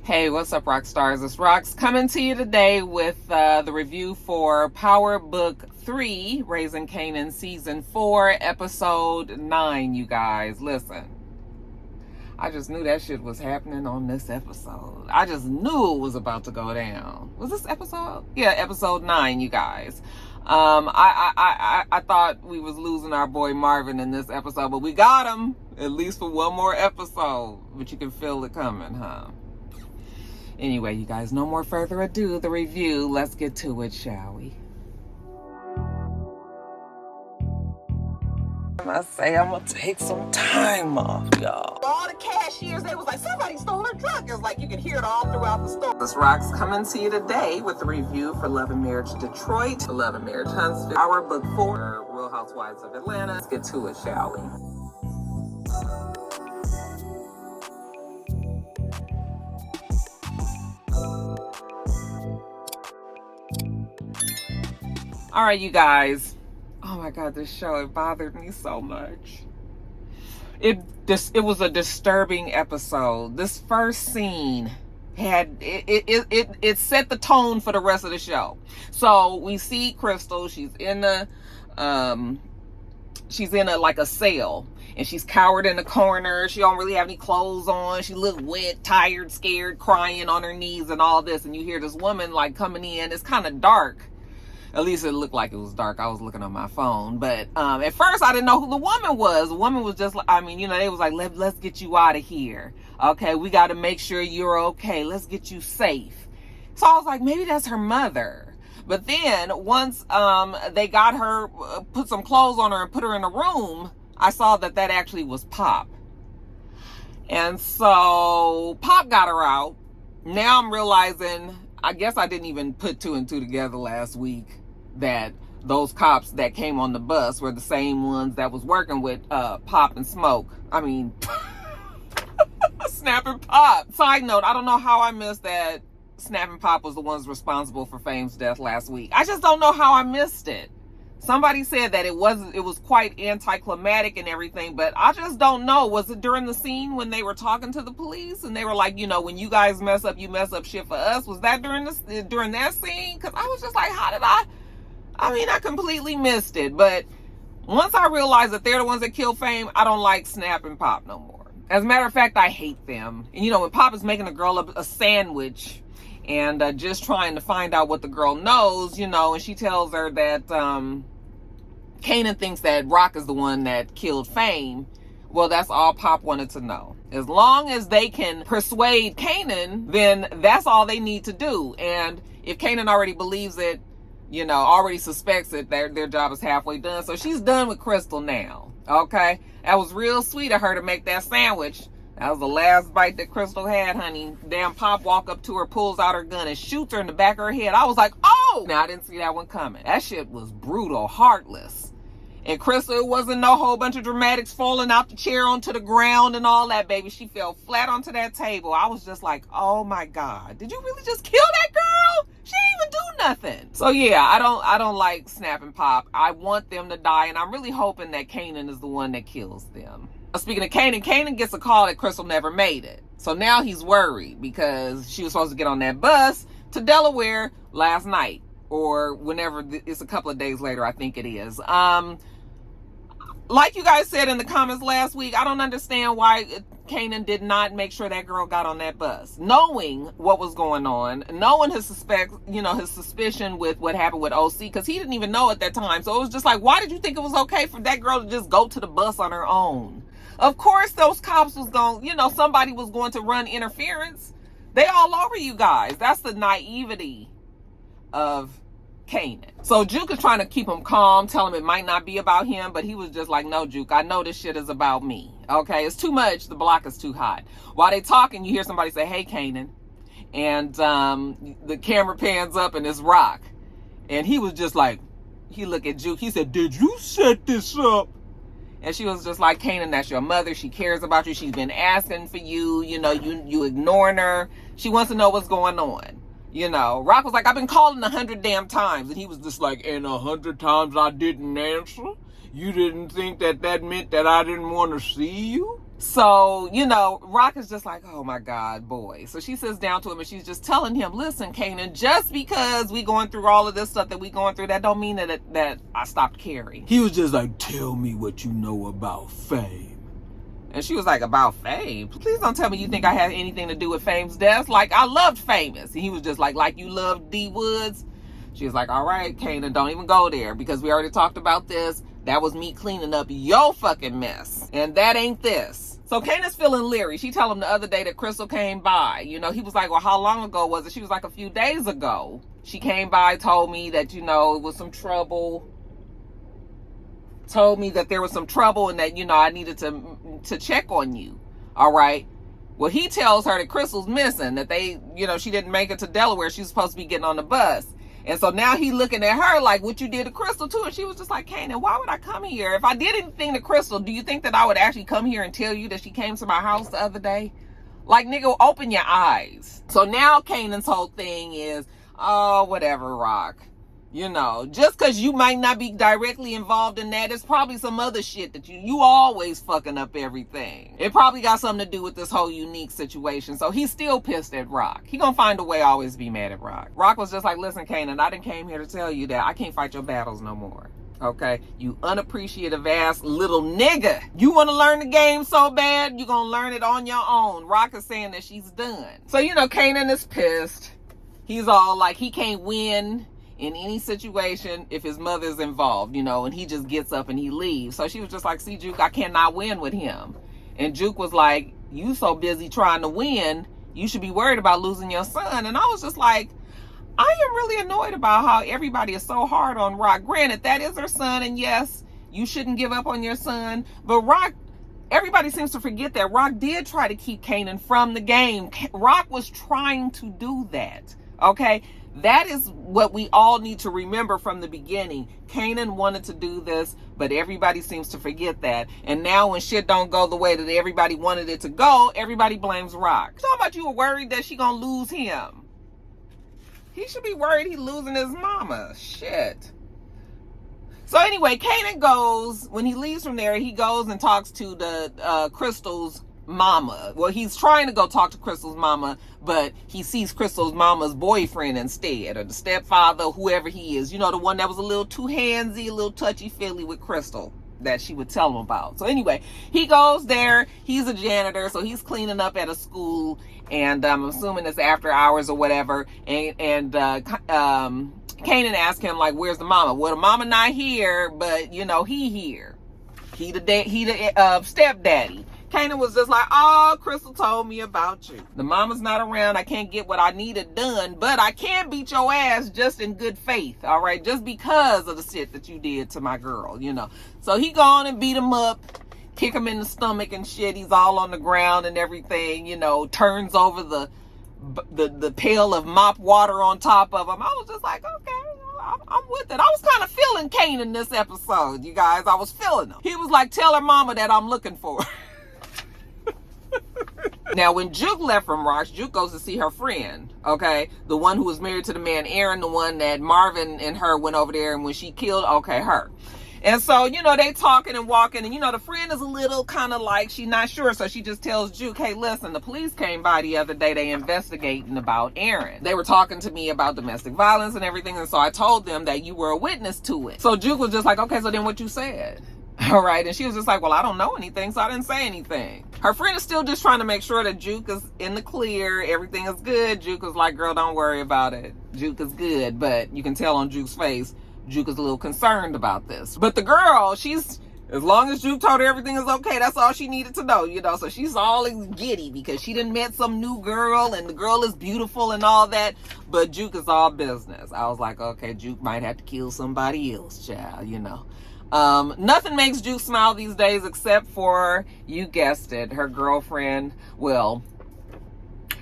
Hey, what's up, Roxstars? It's Rox coming to you today with the review for Power Book 3, Raising Kanan Season 4, Episode 9, you guys. Listen, I just knew that shit was happening on this episode. I just knew it was about to go down. Was this episode? Yeah, Episode 9, you guys. I thought we was losing our boy Marvin in this episode, but we got him, at least for one more episode. But you can feel it coming, huh? Anyway, you guys, no more further ado, the review. Let's get to it, shall we? I say I'm gonna take some time off, y'all. All the cashiers, they was like, somebody stole her truck. It's like you can hear it all throughout the store. This Rox coming to you today with the review for Love and Marriage Detroit, Love and Marriage Huntsville, Power Book 4, Real Housewives of Atlanta. Let's get to it, shall we? All right, you guys. Oh my God, this show, it bothered me so much. It was a disturbing episode. This first scene had it set the tone for the rest of the show. So we see Crystal. She's in a like a cell, and she's cowered in the corner. She don't really have any clothes on. She look wet, tired, scared, crying on her knees and all this. And you hear this woman like coming in. It's kind of dark. At least it looked like it was dark. I was looking on my phone. But at first, I didn't know who the woman was. The woman was just like, they was like, let's get you out of here. Okay, we got to make sure you're okay. Let's get you safe. So I was like, maybe that's her mother. But then once they got her, put some clothes on her and put her in a room, I saw that actually was Pop. And so Pop got her out. Now I'm realizing, I guess I didn't even put two and two together last week, that those cops that came on the bus were the same ones that was working with Pop and Smoke. Snap and Pop. Side note, I don't know how I missed that Snap and Pop was the ones responsible for Fame's death last week. I just don't know how I missed it. Somebody said that it was quite anticlimactic and everything, but I just don't know. Was it during the scene when they were talking to the police and they were like, when you guys mess up, you mess up shit for us? Was that during that scene? Because I was just like, how did I completely missed it. But once I realized that they're the ones that killed Fame, I don't like Snap and Pop no more. As a matter of fact, I hate them. And when Pop is making a girl a sandwich and just trying to find out what the girl knows, and she tells her that Kanan thinks that Raq is the one that killed Fame. Well, that's all Pop wanted to know. As long as they can persuade Kanan, then that's all they need to do. And if Kanan already believes it, already suspects it, their job is halfway done. So she's done with Crystal now. Okay? That was real sweet of her to make that sandwich. That was the last bite that Crystal had, honey. Damn Pop walk up to her, pulls out her gun, and shoots her in the back of her head. I was like, oh! Now, I didn't see that one coming. That shit was brutal, heartless. And Crystal, it wasn't no whole bunch of dramatics falling out the chair onto the ground and all that, baby. She fell flat onto that table. I was just like, oh my God. Did you really just kill that girl? She didn't even do nothing. So yeah, I don't like Snap and Pop. I want them to die, and I'm really hoping that Kanan is the one that kills them. Speaking of Kanan gets a call that Crystal never made it. So now he's worried because she was supposed to get on that bus to Delaware last night, or whenever. It's a couple of days later, I think it is. Like you guys said in the comments last week, I don't understand why Kanan did not make sure that girl got on that bus, knowing what was going on, knowing his suspicion with what happened with OC, because he didn't even know at that time. So it was just like, why did you think it was okay for that girl to just go to the bus on her own? Of course, those cops was going, somebody was going to run interference. They all over you guys. That's the naivety of Kanan. So Juke is trying to keep him calm, tell him it might not be about him, but he was just like, no, Juke, I know this shit is about me. Okay, it's too much. The block is too hot. While they talking, you hear somebody say, hey, Kanan. And the camera pans up and it's Raq. And he was just like, he looked at Juke. He said, did you set this up? And she was just like, Kanan, that's your mother. She cares about you. She's been asking for you. You ignoring her. She wants to know what's going on. Raq was like, I've been calling 100 damn times. And he was just like, and 100 times I didn't answer? You didn't think that meant that I didn't want to see you? So, you know, Raq is just like, oh my God, boy. So she sits down to him and she's just telling him, listen, Kanan, just because we going through all of this stuff that we going through, that don't mean that I stopped caring. He was just like, tell me what you know about fame. And she was like, about fame? Please don't tell me you think I had anything to do with Fame's death. Like, I loved Famous. And he was just like you loved D Woods? She was like, all right, Kanan, don't even go there because we already talked about this. That was me cleaning up your fucking mess. And that ain't this. So Kanan's feeling leery. She told him the other day that Crystal came by. You know, he was like, well, how long ago was it? She was like, a few days ago. She came by, told me that, you know, it was some trouble. Told me that there was some trouble and that, you know, I needed to check on you. All right. Well, he tells her that Crystal's missing, that they, you know, she didn't make it to Delaware. She was supposed to be getting on the bus. And so now he looking at her like, what you did to Crystal too. And she was just like, Kanan, why would I come here? If I did anything to Crystal, do you think that I would actually come here and tell you that she came to my house the other day? Like, nigga, open your eyes. So now Kanan's whole thing is, oh, whatever, Raq. You know, just because you might not be directly involved in that, it's probably some other shit that you always fucking up everything. It probably got something to do with this whole Unique situation. So he's still pissed at Raq. He gonna find a way to always be mad at Raq. Raq was just like, listen, Kanan, I done came here to tell you that I can't fight your battles no more. Okay? You unappreciative ass little nigga. You want to learn the game so bad, you gonna learn it on your own. Raq is saying that she's done. So, you know, Kanan is pissed. He's all like, he can't win in any situation if his mother's involved, you know, and he just gets up and he leaves. So she was just like, see, Juke, I cannot win with him. And Juke was like, you so busy trying to win, you should be worried about losing your son. And I was just like, I am really annoyed about how everybody is so hard on Raq. Granted, that is her son, and yes, you shouldn't give up on your son. But Raq, everybody seems to forget that Raq did try to keep Kanan from the game. Raq was trying to do that, okay? That is what we all need to remember from the beginning. Kanan wanted to do this, but everybody seems to forget that. And now when shit don't go the way that everybody wanted it to go, everybody blames Raq. Talking about you were worried that she gonna lose him. He should be worried he's losing his mama. Shit. So anyway, Kanan goes, when he leaves from there, he goes and talks to the Crystal's mama. Well, he's trying to go talk to Crystal's mama, but he sees Crystal's mama's boyfriend instead, or the stepfather, whoever he is. You know, the one that was a little too handsy, a little touchy-feely with Crystal that she would tell him about. So anyway, he goes there. He's a janitor, so he's cleaning up at a school, and I'm assuming it's after hours or whatever. And Kanan asked him, like, where's the mama? Well, the mama not here, but, you know, he here. He the stepdaddy. Kanan was just like, oh, Crystal told me about you. The mama's not around. I can't get what I needed done, but I can beat your ass just in good faith, all right? Just because of the shit that you did to my girl, you know. So he go on and beat him up, kick him in the stomach and shit. He's all on the ground and everything, you know, turns over the pail of mop water on top of him. I was just like, okay, I'm with it. I was kind of feeling Kanan this episode, you guys. I was feeling him. He was like, tell her mama that I'm looking for her. Now, when Juke left from Raq, Juke goes to see her friend, okay? The one who was married to the man Aaron, the one that Marvin and her went over there, and when she killed, okay, her. And so, you know, they talking and walking, and, you know, the friend is a little kind of like, she's not sure, so she just tells Juke, hey, listen, the police came by the other day, they investigating about Aaron. They were talking to me about domestic violence and everything, and so I told them that you were a witness to it. So Juke was just like, okay, so then what you said? All right, and she was just like, well, I don't know anything, so I didn't say anything. Her friend is still just trying to make sure that Juke is in the clear, everything is good. Juke is like, girl, don't worry about it. Juke is good, but you can tell on Juke's face, Juke is a little concerned about this. But the girl, she's, as long as Juke told her everything is okay, that's all she needed to know, you know. So she's all giddy because she done met some new girl, and the girl is beautiful and all that, but Juke is all business. I was like, okay, Juke might have to kill somebody else, child, you know. Nothing makes Juke smile these days except for, you guessed it, her girlfriend, well,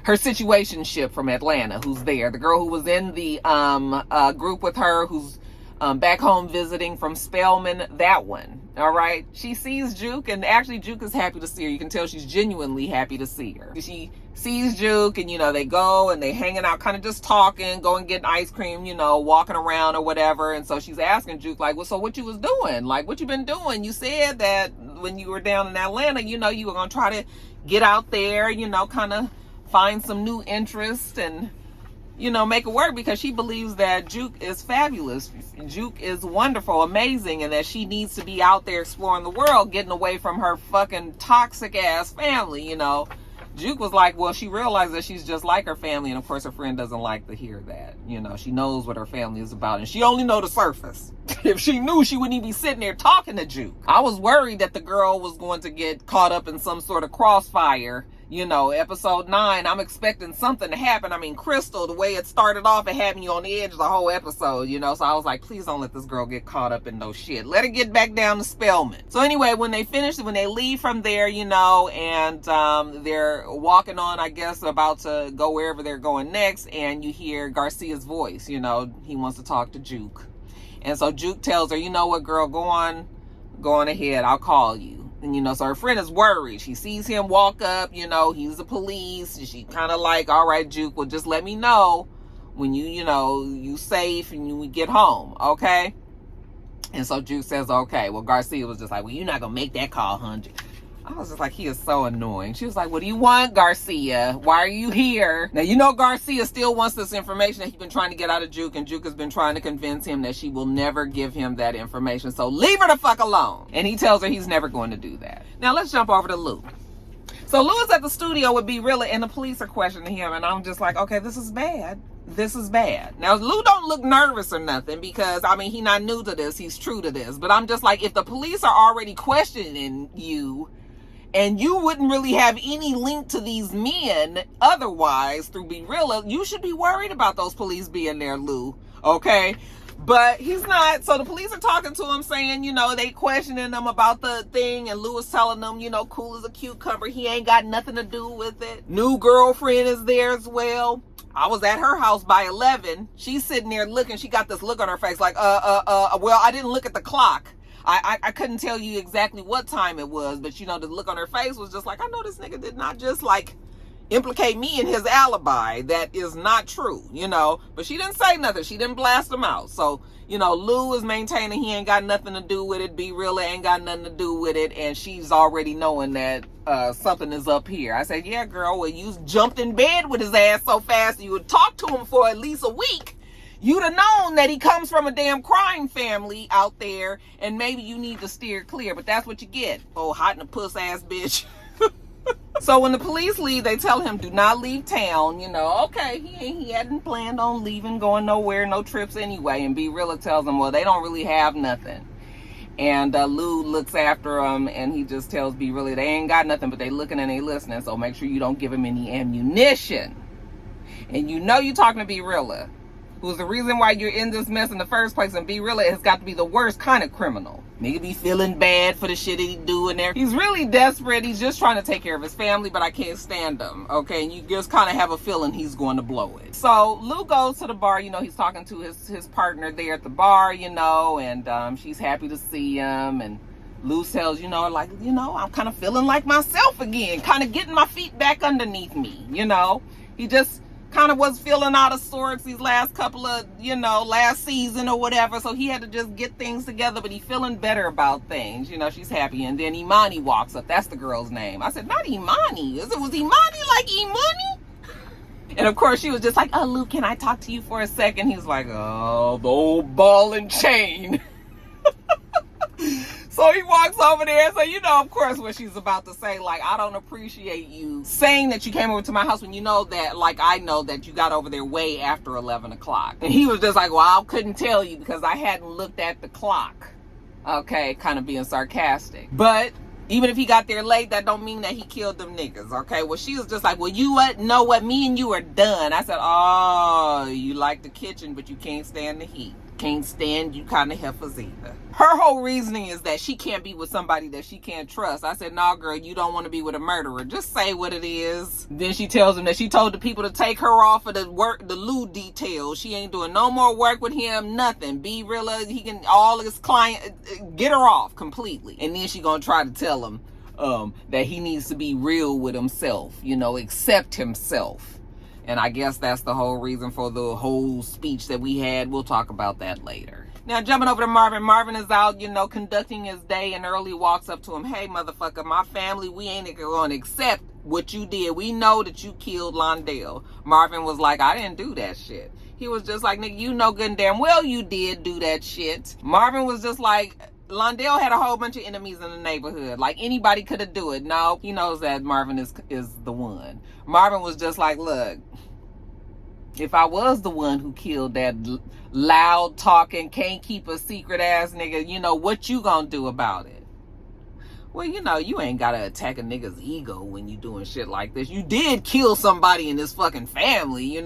her situationship from Atlanta, who's there. The girl who was in the group with her, who's back home visiting from Spelman, that one. All right. She sees Juke, and actually Juke is happy to see her. You can tell she's genuinely happy to see her. She sees Juke, and, you know, they go and they hanging out, kind of just talking, going getting ice cream, you know, walking around or whatever. And so she's asking Juke, like, well, so what you was doing? Like, what you been doing? You said that when you were down in Atlanta, you know, you were going to try to get out there, you know, kind of find some new interest and, you know, make it work, because she believes that Juke is fabulous. Juke is wonderful, amazing, and that she needs to be out there exploring the world, getting away from her fucking toxic ass family, you know. Juke was like, well, she realized that she's just like her family, and of course her friend doesn't like to hear that. You know, she knows what her family is about, and she only know the surface. If she knew, she wouldn't even be sitting there talking to Juke. I was worried that the girl was going to get caught up in some sort of crossfire. You know, episode 9, I'm expecting something to happen. I mean, Crystal, the way it started off, it had me on the edge the whole episode, you know. So I was like, please don't let this girl get caught up in no shit. Let her get back down to Spellman. So anyway, when they leave from there, you know, and they're walking on, I guess, about to go wherever they're going next, and you hear Garcia's voice, you know. He wants to talk to Juke. And so Juke tells her, you know what, girl, go on ahead. I'll call you. And, you know, so her friend is worried. She sees him walk up, you know, he's the police. She kind of like, all right, Juke, well, just let me know when you safe and you get home, okay? And so Juke says, okay. Well, Garcia was just like, well, you're not going to make that call, hun. I was just like, he is so annoying. She was like, what do you want, Garcia? Why are you here? Now, you know, Garcia still wants this information that he's been trying to get out of Juke, and Juke has been trying to convince him that she will never give him that information. So leave her the fuck alone. And he tells her he's never going to do that. Now, let's jump over to Lou. So Lou is at the studio with B Rilla, and the police are questioning him, and I'm just like, okay, this is bad. This is bad. Now, Lou don't look nervous or nothing, because, I mean, he's not new to this. He's true to this. But I'm just like, if the police are already questioning you, and you wouldn't really have any link to these men otherwise through B Rilla, you should be worried about those police being there, Lou. Okay? But he's not. So the police are talking to him, saying, you know, they questioning him about the thing, and Lou is telling them, you know, cool as a cucumber. He ain't got nothing to do with it. New girlfriend is there as well. I was at her house by 11. She's sitting there looking. She got this look on her face like, well, I didn't look at the clock. I couldn't tell you exactly what time it was, but, you know, the look on her face was just like, I know this nigga did not just, like, implicate me in his alibi. That is not true, you know. But she didn't say nothing. She didn't blast him out. So, you know, Lou is maintaining he ain't got nothing to do with it. B Rilla ain't got nothing to do with it. And she's already knowing that something is up here. I said, yeah, girl, well, you jumped in bed with his ass so fast you would talk to him for at least a week. You'd have known that he comes from a damn crime family out there, and maybe you need to steer clear, but that's what you get. Oh, hot in the puss ass bitch. So when the police leave, they tell him, do not leave town. You know, okay, he hadn't planned on leaving, going nowhere, no trips anyway. And B Rilla tells him, well, they don't really have nothing. And Lou looks after him, and he just tells B Rilla they ain't got nothing, but they looking and they listening, so make sure you don't give him any ammunition. And you know you're talking to B Rilla, who's the reason why you're in this mess in the first place, and B Rilla has got to be the worst kind of criminal. Nigga be feeling bad for the shit that he do in there. He's really desperate. He's just trying to take care of his family, but I can't stand him, okay? And you just kind of have a feeling he's going to blow it. So Lou goes to the bar. You know, he's talking to his partner there at the bar, you know, and she's happy to see him. And Lou tells, you know, like, you know, I'm kind of feeling like myself again, kind of getting my feet back underneath me, you know. He just kind of was feeling out of sorts these last couple of, you know, last season or whatever, so he had to just get things together, but he's feeling better about things, you know. She's happy. And then Imani walks up. That's the girl's name. I said, not Imani. Was Imani like Imani? And of course she was just like, oh, Lou, can I talk to you for a second? He's like, oh, the old ball and chain. So he walks over there, so you know, of course, what she's about to say, like, I don't appreciate you saying that you came over to my house when you know that, like, I know that you got over there way after 11 o'clock. And he was just like, well, I couldn't tell you because I hadn't looked at the clock. Okay, kind of being sarcastic. But even if he got there late, that don't mean that he killed them niggas, okay? Well, she was just like, well, you know what? Me and you are done. I said, oh, you like the kitchen, but you can't stand the heat. can't stand you kind of heifers either. Her whole reasoning is that she can't be with somebody that she can't trust. I said, nah, girl, you don't want to be with a murderer. Just say what it is. Then she tells him that she told the people to take her off of the lewd details. She ain't doing no more work with him, nothing. Be real, he can, all his client, get her off completely. And then she gonna try to tell him that he needs to be real with himself, accept himself. And I guess that's the whole reason for the whole speech that we had. We'll talk about that later. Now, jumping over to Marvin. Marvin is out, conducting his day, and Early walks up to him. Hey, motherfucker, my family, we ain't going to accept what you did. We know that you killed Londell. Marvin was like, I didn't do that shit. He was just like, nigga, you know good and damn well you did do that shit. Marvin was just like, Londell had a whole bunch of enemies in the neighborhood. Like, anybody could have do it. No, he knows that Marvin is the one. Marvin was just like, look, if I was the one who killed that loud talking, can't keep a secret ass nigga, what you gonna do about it? Well, you ain't gotta attack a nigga's ego when you doing shit like this. You did kill somebody in this fucking family,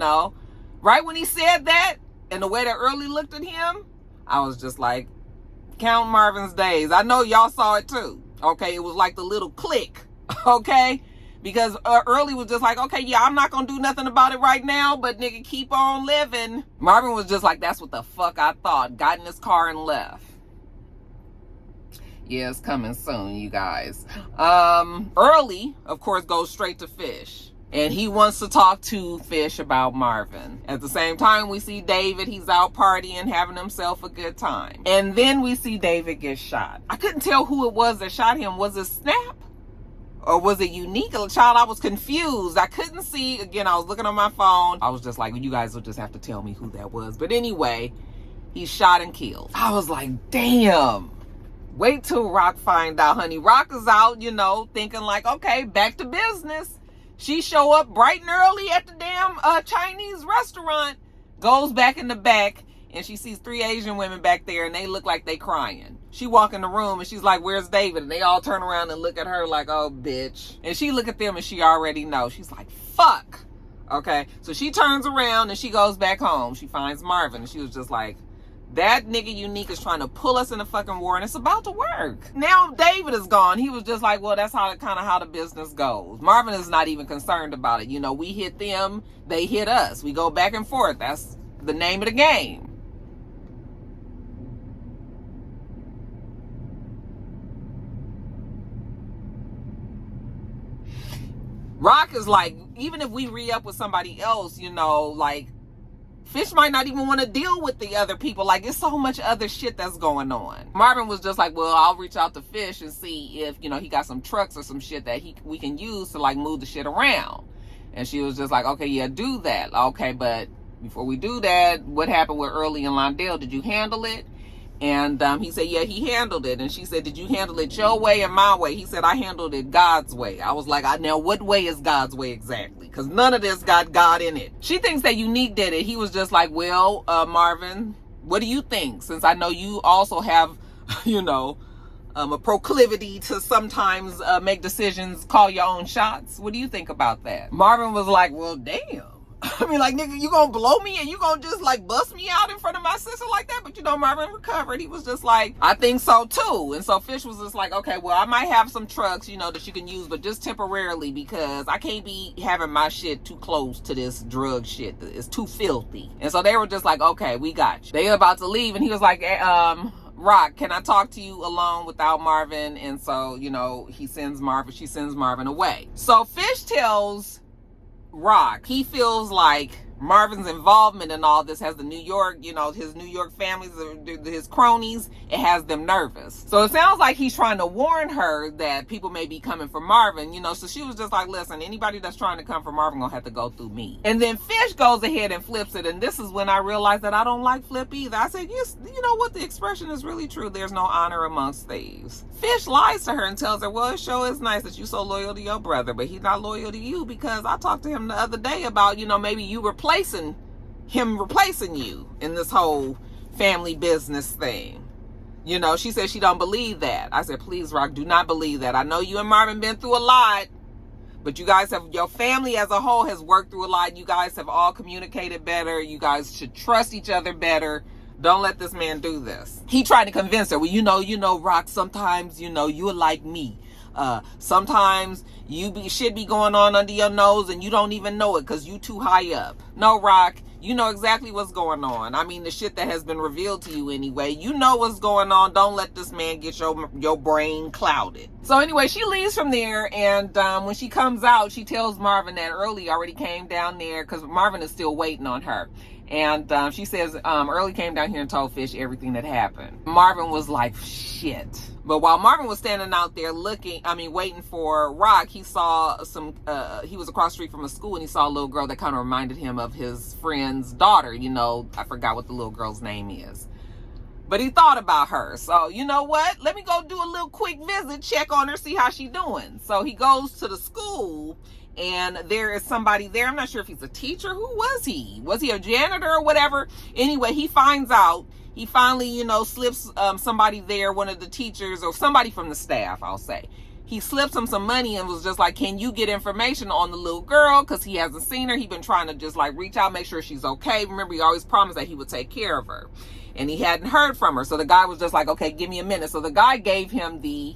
Right when he said that, and the way that Early looked at him, I was just like, count Marvin's days. I know y'all saw it too. Okay, it was like the little click. Okay? Because Early was just like, okay, yeah, I'm not going to do nothing about it right now, but nigga, keep on living. Marvin was just like, that's what the fuck I thought. Got in his car and left. Yeah, it's coming soon, you guys. Early, of course, goes straight to Fish. And he wants to talk to Fish about Marvin. At the same time, we see David. He's out partying, having himself a good time. And then we see David get shot. I couldn't tell who it was that shot him. Was it Snap? Or was it Unique? Child, I was confused. I couldn't see. Again, I was looking on my phone. I was just like, you guys will just have to tell me who that was. But anyway, he's shot and killed. I was like, damn. Wait till Raq find out, honey. Raq is out, thinking like, okay, back to business. She show up bright and early at the damn Chinese restaurant. Goes back in the back. And she sees 3 Asian women back there, and they look like they crying. She walk in the room, and she's like, where's David? And they all turn around and look at her like, oh, bitch. And she look at them, and she already knows. She's like, fuck. Okay? So she turns around, and she goes back home. She finds Marvin, and she was just like, that nigga Unique is trying to pull us in a fucking war, and it's about to work. Now David is gone. He was just like, well, that's how the business goes. Marvin is not even concerned about it. We hit them, they hit us. We go back and forth. That's the name of the game. Raq is like, even if we re-up with somebody else, like, Fish might not even want to deal with the other people. Like, it's so much other shit that's going on. Marvin was just like, well, I'll reach out to Fish and see if, he got some trucks or some shit that we can use to, like, move the shit around. And she was just like, okay, yeah, do that. Okay, but before we do that, what happened with Early and Londell? Did you handle it? And he said, yeah, he handled it. And she said, did you handle it your way or my way? He said, I handled it God's way. I was like, now what way is God's way exactly? Because none of this got God in it. She thinks that Unique did it. He was just like, well, Marvin, what do you think? Since I know you also have, a proclivity to sometimes make decisions, call your own shots. What do you think about that? Marvin was like, well, damn. I mean, like, nigga, you gonna blow me and you gonna just, like, bust me out in front of my sister like that? But, Marvin recovered. He was just like, I think so, too. And so Fish was just like, okay, well, I might have some trucks, that you can use, but just temporarily because I can't be having my shit too close to this drug shit. It's too filthy. And so they were just like, okay, we got you. They were about to leave, and he was like, Raq, can I talk to you alone without Marvin? And so, she sends Marvin away. So Fish tells Raq, he feels like Marvin's involvement in all this has the New York, his New York families, his cronies, it has them nervous. So it sounds like he's trying to warn her that people may be coming for Marvin, so she was just like, listen, anybody that's trying to come for Marvin gonna have to go through me. And then Fish goes ahead and flips it, and this is when I realized that I don't like flip either. I said, yes, you know what, the expression is really true. There's no honor amongst thieves. Fish lies to her and tells her, well, it sure is nice that you're so loyal to your brother, but he's not loyal to you because I talked to him the other day about, maybe you replacing you in this whole family business thing. She said she don't believe that. I said, please, Raq, do not believe that. I know you and Marvin been through a lot, but you guys your family as a whole has worked through a lot. You guys have all communicated better. You guys should trust each other better. Don't let this man do this. He tried to convince her, well, you know, Raq, sometimes, you're like me. Sometimes shit be going on under your nose and you don't even know it because you too high up. No, Raq, you know exactly what's going on. I mean, the shit that has been revealed to you anyway. You know what's going on. Don't let this man get your brain clouded. So anyway, she leaves from there, and when she comes out, she tells Marvin that Early already came down there because Marvin is still waiting on her. And she says Early came down here and told Fish everything that happened. Marvin was like, shit. But while Marvin was standing out there waiting for Raq, he saw he was across the street from a school, and he saw a little girl that kind of reminded him of his friend's daughter. I forgot what the little girl's name is. But he thought about her. So, you know what? Let me go do a little quick visit, check on her, see how she's doing. So he goes to the school, and there is somebody there. I'm not sure if he's a teacher. Who was he? Was he a janitor or whatever? Anyway, he finds out. He finally, slips somebody there, one of the teachers or somebody from the staff, I'll say. He slips him some money and was just like, can you get information on the little girl? Because he hasn't seen her. He's been trying to just like reach out, make sure she's okay. Remember, he always promised that he would take care of her. And he hadn't heard from her. So the guy was just like, okay, give me a minute. So the guy gave him the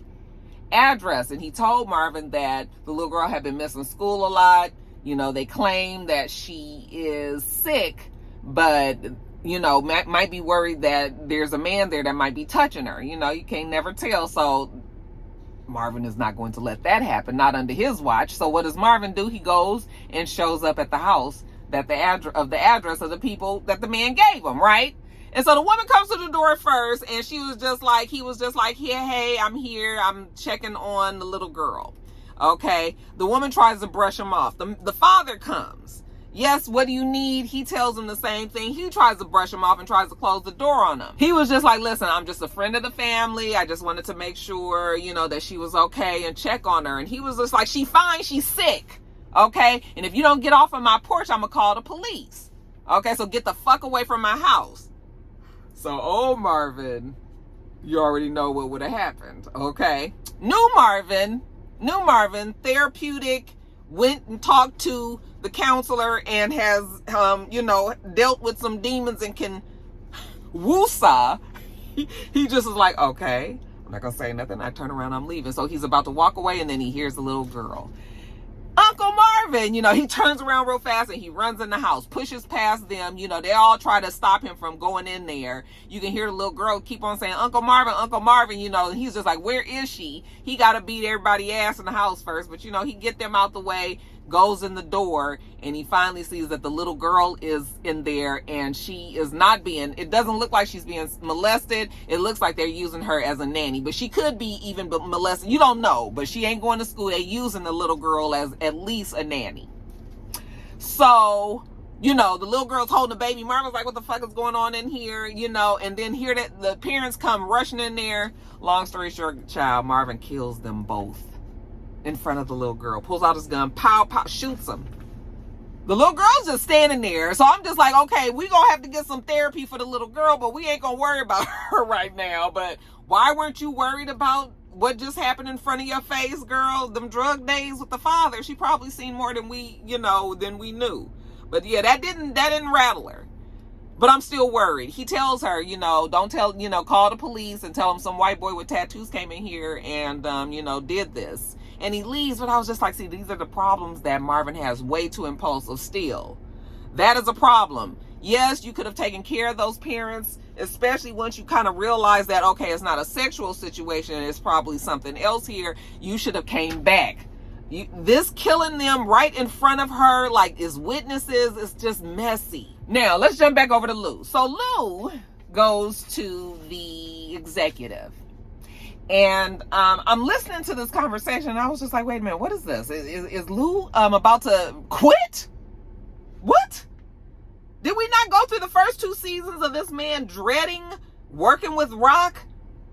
address, and he told Marvin that the little girl had been missing school a lot. They claim that she is sick, but might be worried that there's a man there that might be touching her. You can't never tell. So Marvin is not going to let that happen, not under his watch. So what does Marvin do? He goes and shows up at the house that the address of the people that the man gave him, right? And so the woman comes to the door first, and he was just like, yeah, hey, I'm here. I'm checking on the little girl. Okay. The woman tries to brush him off. The father comes. Yes, what do you need? He tells him the same thing. He tries to brush him off and tries to close the door on him. He was just like, listen, I'm just a friend of the family. I just wanted to make sure, that she was okay and check on her. And he was just like, she's fine. She's sick. Okay. And if you don't get off of my porch, I'm going to call the police. Okay. So get the fuck away from my house. So, Marvin, you already know what would have happened. Okay. New Marvin, therapeutic, went and talked to the counselor and has, dealt with some demons and can woosah. He just is like, okay, I'm not going to say nothing. I turn around, I'm leaving. So he's about to walk away, and then he hears the little girl. Uncle Marvin, he turns around real fast and he runs in the house, pushes past them. They all try to stop him from going in there. You can hear the little girl keep on saying, Uncle Marvin, and he's just like, where is she? He got to beat everybody's ass in the house first. But, he get them out the way, goes in the door, and he finally sees that the little girl is in there, and she is it doesn't look like she's being molested. It looks like they're using her as a nanny, but she could be even molested. You don't know, but she ain't going to school. They're using the little girl as at least a nanny. So, the little girl's holding the baby. Marvin's like, what the fuck is going on in here? And then hear that the parents come rushing in there. Long story short, child, Marvin kills them both in front of the little girl, pulls out his gun, pow, pow, shoots him. The little girl's just standing there. So I'm just like, okay, we gonna have to get some therapy for the little girl, but we ain't gonna worry about her right now. But why weren't you worried about what just happened in front of your face, girl? Them drug days with the father, she probably seen more than we knew. But yeah, that didn't rattle her. But I'm still worried. He tells her, don't tell, call the police and tell them some white boy with tattoos came in here and, did this. And he leaves, but I was just like, see, these are the problems that Marvin has, way too impulsive still. That is a problem. Yes, you could have taken care of those parents, especially once you kind of realize that, okay, it's not a sexual situation, it's probably something else here. You should have came back. This killing them right in front of her, like as witnesses, is just messy. Now, let's jump back over to Lou. So Lou goes to the executive. And I'm listening to this conversation, and I was just like, wait a minute, what is this? Is Lou about to quit? What? Did we not go through the first 2 seasons of this man dreading working with Raq,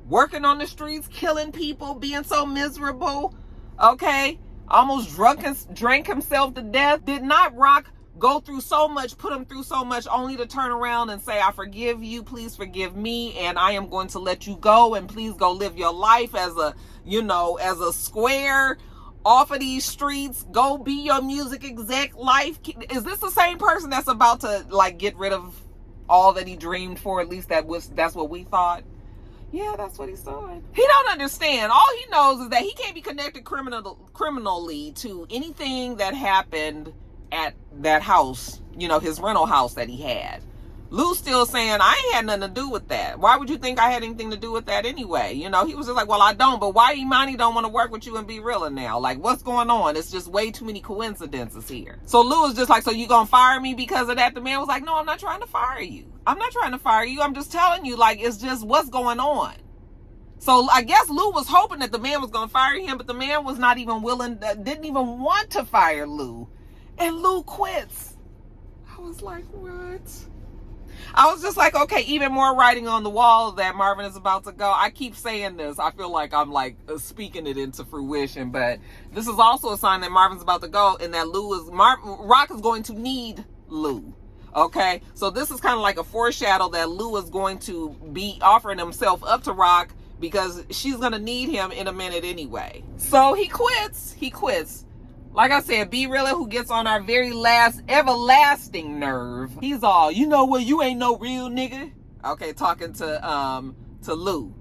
working on the streets, killing people, being so miserable? Okay, almost drank himself to death. Did not Raq go through so much, put him through so much, only to turn around and say, I forgive you, please forgive me, and I am going to let you go, and please go live your life as a square off of these streets, go be your music exec life? Is this the same person that's about to like get rid of all that he dreamed for. At least that's what we thought. Yeah, that's what he's doing. He don't understand. All he knows is that he can't be connected criminally to anything that happened at that house, his rental house that he had. Lou's still saying, I ain't had nothing to do with that. Why would you think I had anything to do with that anyway? He was just like, well, I don't, but why Imani don't want to work with you and be realer now? Like, what's going on? It's just way too many coincidences here. So Lou is just like, so you gonna fire me because of that? The man was like, no, I'm not trying to fire you. I'm not trying to fire you. I'm just telling you, like, it's just what's going on. So I guess Lou was hoping that the man was gonna fire him, but the man was not even willing, didn't even want to fire Lou. And Lou quits. I was like, what? I was just like, okay, even more writing on the wall that Marvin is about to go. I keep saying this. I feel like I'm like speaking it into fruition, but this is also a sign that Marvin's about to go and that Raq is going to need Lou. Okay, so this is kind of like a foreshadow that Lou is going to be offering himself up to Raq because she's going to need him in a minute anyway. So he quits. Like I said, B Realer, who gets on our very last everlasting nerve. He's all, you know what, you ain't no real nigga. Okay, talking to Lou.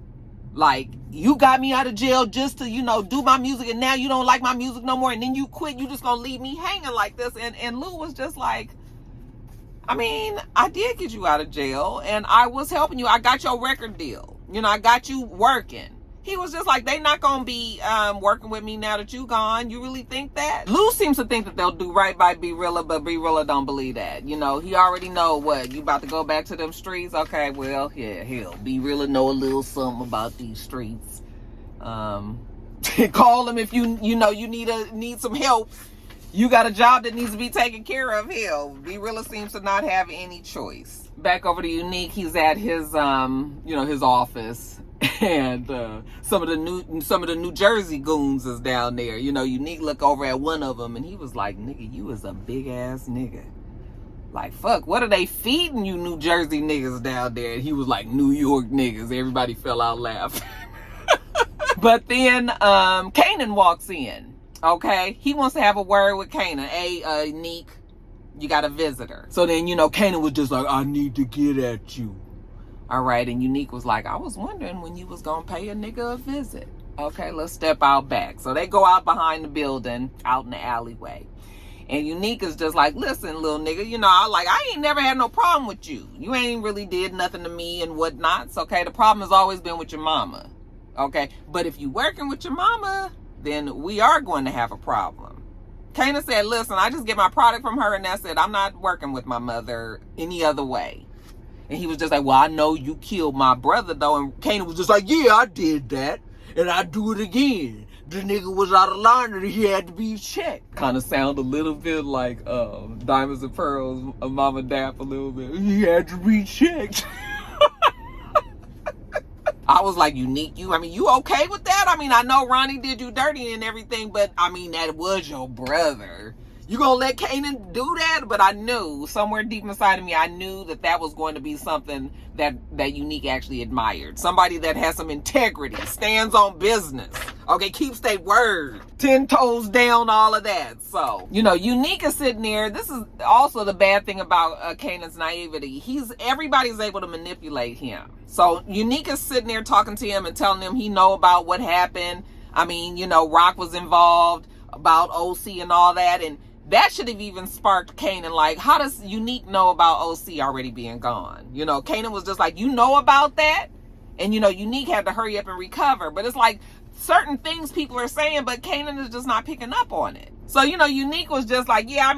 Like, you got me out of jail just to, do my music, and now you don't like my music no more, and then you quit, you just gonna leave me hanging like this. And Lou was just like, I mean, I did get you out of jail, and I was helping you. I got your record deal. I got you working. He was just like, they not gonna be working with me now that you gone. You really think that? Lou seems to think that they'll do right by B Realer, but B Realer don't believe that. He already know what, you about to go back to them streets? Okay, well, yeah, hell, B Realer know a little something about these streets. Call him if you need some help. You got a job that needs to be taken care of. Hell, B Realer seems to not have any choice. Back over to Unique, he's at his his office. And some of the New Jersey goons is down there. Unique look over at one of them and he was like, nigga, you is a big ass nigga. Like, fuck, what are they feeding you New Jersey niggas down there? And he was like, New York niggas. Everybody fell out laughing. But then Kanan walks in. Okay, he wants to have a word with Kanan. Hey, Unique, you got a visitor. So then, Kanan was just like, I need to get at you. All right, and Unique was like, I was wondering when you was gonna pay a nigga a visit. Okay, let's step out back. So they go out behind the building, out in the alleyway. And Unique is just like, listen, little nigga, I ain't never had no problem with you. You ain't really did nothing to me and whatnot. So, okay, the problem has always been with your mama. Okay, but if you working with your mama, then we are going to have a problem. Kanan said, listen, I just get my product from her and that's it. I'm not working with my mother any other way. And he was just like, well, I know you killed my brother, though. And Kanan was just like, yeah, I did that. And I do it again. The nigga was out of line and he had to be checked. Kind of sound a little bit like Diamonds and Pearls, Mama Dap a little bit. He had to be checked. I was like, Unique, you okay with that? I know Ronnie did you dirty and everything, but that was your brother. You gonna let Kanan do that? But I knew, somewhere deep inside of me, I knew that was going to be something that Unique actually admired. Somebody that has some integrity, stands on business, okay, keeps their word, 10 toes down, all of that. So, Unique is sitting there. This is also the bad thing about Kanan's naivety. Everybody's able to manipulate him. So Unique is sitting there talking to him and telling him he know about what happened. Raq was involved, about OC and all that, and that should have even sparked Kanan. Like, how does Unique know about OC already being gone? Kanan was just like, you know about that? And, Unique had to hurry up and recover. But it's like certain things people are saying, but Kanan is just not picking up on it. So, Unique was just like, yeah,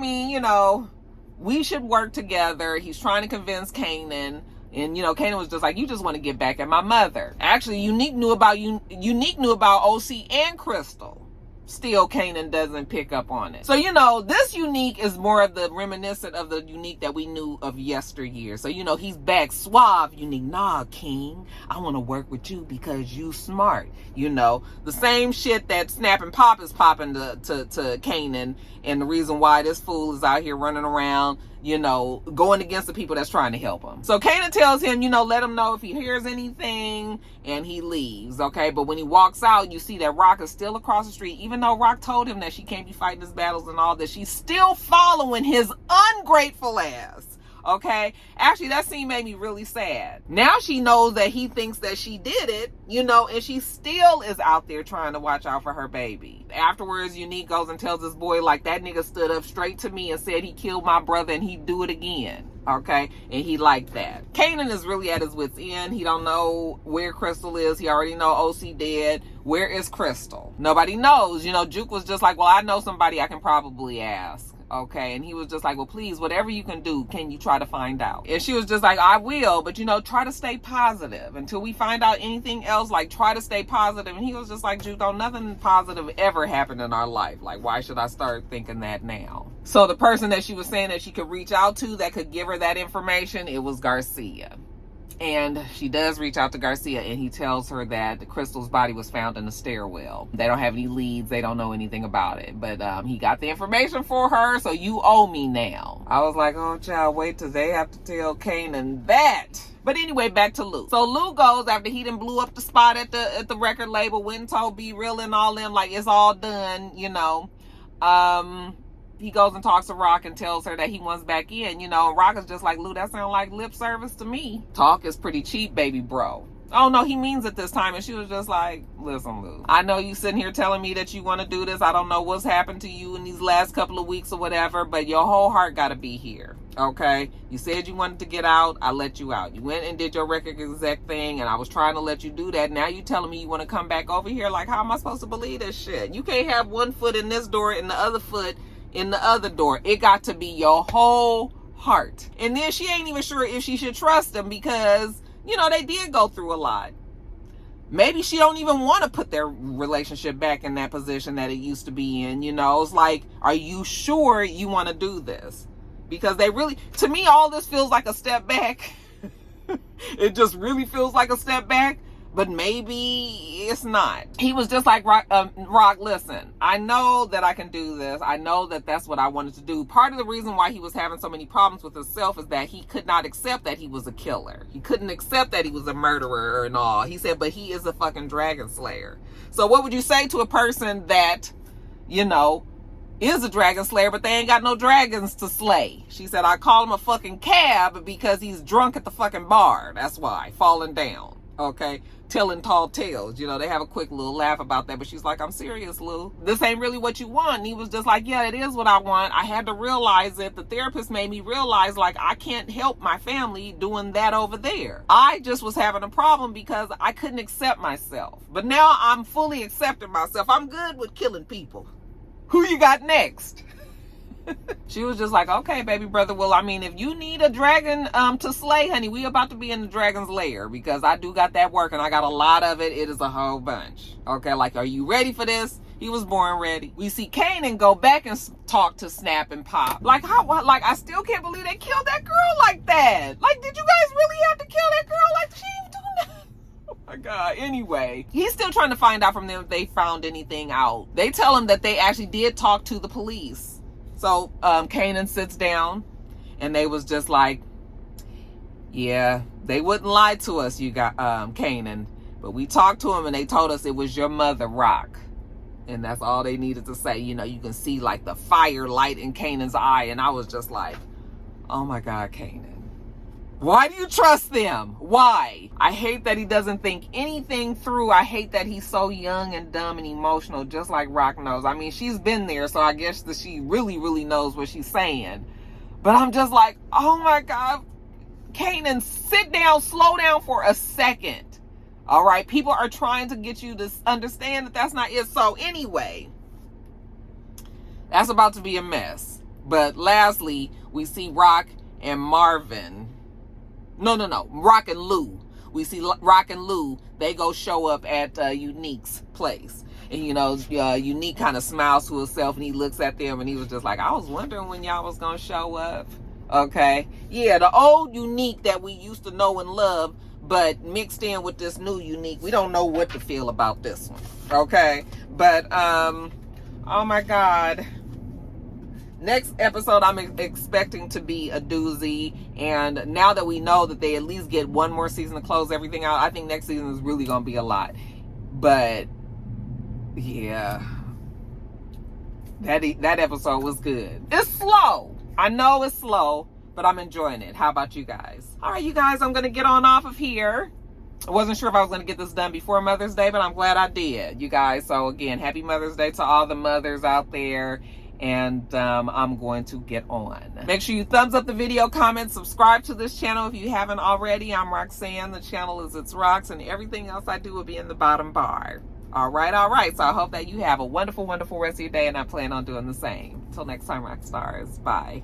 we should work together. He's trying to convince Kanan. And, Kanan was just like, you just want to get back at my mother. Actually, Unique knew about OC and Crystal. Still, Kanan doesn't pick up on it. So, this Unique is more of the reminiscent of the Unique that we knew of yesteryear. So, he's back suave. Unique, nah, King, I want to work with you because you smart. The same shit that Snap and Pop is popping to Kanan, and the reason why this fool is out here running around, going against the people that's trying to help him. So Kanan tells him, let him know if he hears anything, and he leaves, okay? But when he walks out, you see that Raq is still across the street. Even though Raq told him that she can't be fighting his battles and all that, she's still following his ungrateful ass, Okay? Actually, that scene made me really sad. Now she knows that he thinks that she did it, you know, and she still is out there trying to watch out for her baby. Afterwards, Unique goes and tells this boy, like, that nigga stood up straight to me and said he killed my brother and he'd do it again. Okay? And he liked that. Kanan is really at his wit's end. He don't know where Crystal is. He already know OC dead. Where is Crystal? Nobody knows. You know, Juke was just like, well, I know somebody I can probably ask. Okay, and he was just like, well, please, whatever you can do, can you try to find out? And she was just like, I will, but, you know, try to stay positive until we find out anything else. Like, try to stay positive. And he was just like, Juke, don't nothing positive ever happen in our life. Like, why should I start thinking that now? So the person that she was saying that she could reach out to that could give her that information, it was Garcia. And she does reach out to Garcia, and he tells her that Crystal's body was found in the stairwell. They don't have any leads. They don't know anything about it. But he got the information for her, so you owe me now. I was like, oh, child, wait till they have to tell Kanan that. But anyway, back to Lou. So Lou goes after he done blew up the spot at the record label, went and told Be Real and all them, like, it's all done, you know. He goes and talks to Raq and tells her that he wants back in, you know. And Raq is just like, Lou, that sounds like lip service to me. Talk is pretty cheap, baby bro. Oh, no, he means it this time. And she was just like, listen, Lou, I know you sitting here telling me that you want to do this. I don't know what's happened to you in these last couple of weeks or whatever, but your whole heart got to be here, okay? You said you wanted to get out. I let you out. You went and did your record exec thing, and I was trying to let you do that. Now you telling me you want to come back over here? Like, how am I supposed to believe this shit? You can't have one foot in this door and the other foot in the other door. It got to be your whole heart. And then she ain't even sure if she should trust him because, you know, they did go through a lot. Maybe she don't even want to put their relationship back in that position that it used to be in. You know, it's like, are you sure you want to do this? Because they really, to me, all this feels like a step back. It just really feels like a step back. But maybe it's not. He was just like, Raq, listen, I know that I can do this. I know that that's what I wanted to do. Part of the reason why he was having so many problems with himself is that he could not accept that he was a killer. He couldn't accept that he was a murderer and all. He said, but he is a fucking dragon slayer. So what would you say to a person that, you know, is a dragon slayer, but they ain't got no dragons to slay? She said, I call him a fucking cab because he's drunk at the fucking bar. That's why. Falling down. Okay, telling tall tales. You know, they have a quick little laugh about that, but she's like, I'm serious, Lou. This ain't really what you want. And he was just like, yeah, it is what I want. I had to realize it. The therapist made me realize, like, I can't help my family doing that over there. I just was having a problem because I couldn't accept myself. But now I'm fully accepting myself. I'm good with killing people. Who you got next? She was just like, okay, baby brother. Well, I mean, if you need a dragon to slay, honey, we about to be in the dragon's lair because I do got that work and I got a lot of it. It is a whole bunch. Okay, like, are you ready for this? He was born ready. We see Kanan go back and talk to Snap and Pop. Like, how? Like, I still can't believe they killed that girl like that. Like, did you guys really have to kill that girl? Like, she ain't doing that. Oh my God. Anyway, he's still trying to find out from them if they found anything out. They tell him that they actually did talk to the police. So Kanan sits down and they was just like, yeah, they wouldn't lie to us, you got Kanan. But we talked to him and they told us it was your mother, Raq. And that's all they needed to say. You know, you can see like the fire light in Kanan's eye. And I was just like, oh my God, Kanan. Why do you trust them? Why? I hate that he doesn't think anything through. I hate that he's so young and dumb and emotional, just like Raq knows. I mean, she's been there, so I guess that she really, really knows what she's saying. But I'm just like, oh my God, Kanan, sit down, slow down for a second. All right, people are trying to get you to understand that that's not it. So anyway, that's about to be a mess. But lastly, we see Raq and Marvin. No. Raq and Lou. We see Raq and Lou. They go show up at Unique's place. And, you know, Unique kind of smiles to himself and he looks at them and he was just like, I was wondering when y'all was going to show up. Okay. Yeah, the old Unique that we used to know and love, but mixed in with this new Unique. We don't know what to feel about this one. Okay. But, oh my God. Next episode, I'm expecting to be a doozy. And now that we know that they at least get one more season to close everything out, I think next season is really going to be a lot. But, yeah. That episode was good. It's slow. I know it's slow. but I'm enjoying it. How about you guys? All right, you guys, I'm going to get on off of here. I wasn't sure if I was going to get this done before Mother's Day, but I'm glad I did, you guys. So again, happy Mother's Day to all the mothers out there. And I'm going to get on. Make sure you thumbs up the video, comment, subscribe to this channel if you haven't already. I'm Roxanne. The channel is itsrox, and everything else I do will be in the bottom bar. All right. So I hope that you have a wonderful, wonderful rest of your day, and I plan on doing the same. Until next time, Roxstars. Bye.